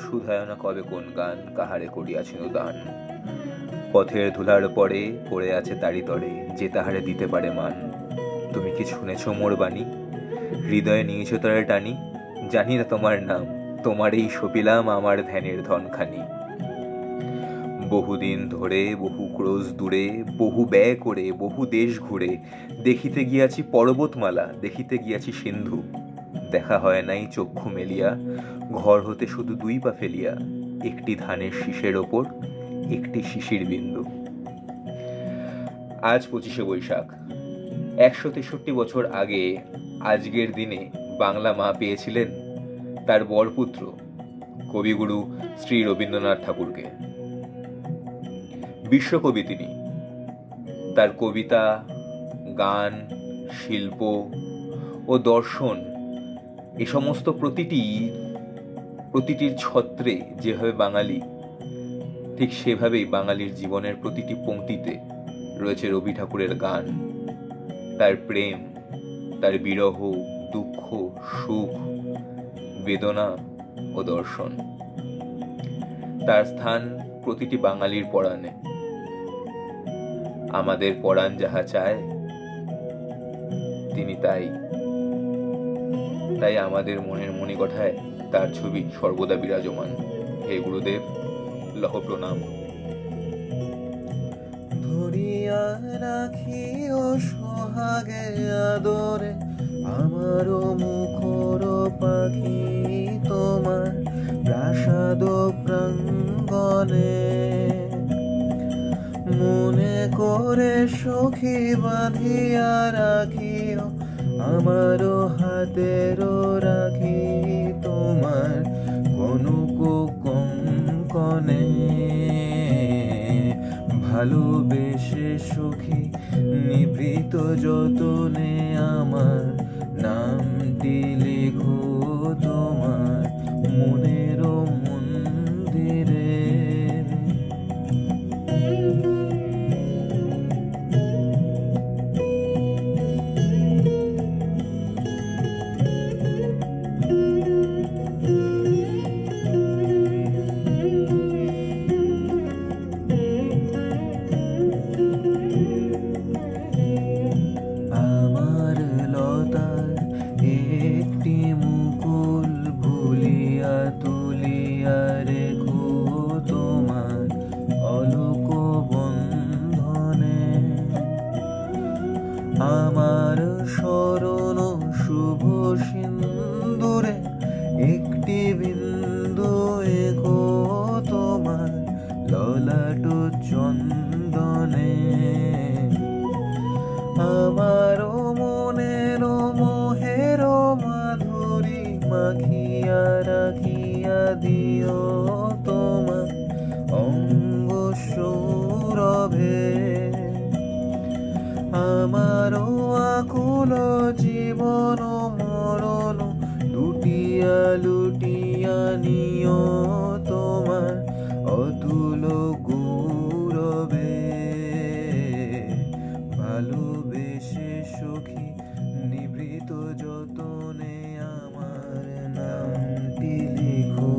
শুধায় না কবে কোন গান কাহারে করিয়াছেন দান। পথের ধুলার পরে পড়ে আছে তারি তরে, যে তাহারে দিতে পারে মান। তুমি কি শুনেছ মোর বাণী, হৃদয়ে নিয়েছ তারে টানি। জানি না তোমার নাম, তোমারই সপিলাম আমার ধ্যানের ধনখানি। বহুদিন ধরে বহু ক্রোশ দূরে, বহু ব্যয় করে বহু দেশ ঘুরে, দেখিতে গিয়াছি পর্বতমালা, দেখিতে গিয়াছি সিন্ধু। দেখা হয় নাই চক্ষু মেলিয়া, ঘর হতে শুধু দুই পা ফেলিয়া, একটি ধানের শীষের ওপর একটি শিশির বিন্দু। আজ 25শে বৈশাখ। 163 বছর আগে আজকের দিনে বাংলা মা পেয়েছিলেন তার বরপুত্র কবিগুরু শ্রী রবীন্দ্রনাথ ঠাকুরকে। বিশ্বকবি তিনি। তার কবিতা, গান, শিল্প ও দর্শন এ সমস্ত প্রতিটির ছত্রে যেভাবে বাঙালি, ঠিক সেভাবেই বাঙালির জীবনের প্রতিটি পংক্তিতে রয়েছে রবি ঠাকুরের গান, তার প্রেম, তার বিরহ, দুঃখ, সুখ, বেদনা ও দর্শন। তার স্থান প্রতিটি বাঙালির পরাণে। আমাদের পরাণ যাহা চায় তিনি তাই আমাদের মনের মণিকোঠায় তার ছবি সর্বদা বিরাজমান। হে গুরুদেব, লহ প্রণাম। ধরিয়া রাখি ও সোহাগে আদরে আমার মুখর পাখি তোমার প্রাসাদ প্রাঙ্গণে। মনে করে সখী বাঁধিয়া রাখিও আমার হাতের রাখি তোমার কনক কঙ্কনে। ভালোবেসে সখী নিভৃত যতনে আমার নামটি লেখো তোমার মনের মন্দিরে। আমার লতার একটি মুকুল ভুলিয়া তুলিয়া রেখো তোমার অলোক বন্ধনে। আমার শরণ শুভ সিন্দুরে একটি বিন্দু এগো তোমার ললাট চন্দনে। আমার মনের মোহের মাধুরী মাখিয়া রাখিয়া দিও তোমার অঙ্গ সৌরভে। আমার আকুল জীবন মরণ লুটিয়া লুটিয়া নিও তোমার অতুল গৌরবে। ভালোবেসে সখী নিভৃত যতনে আমার নামটি লিখো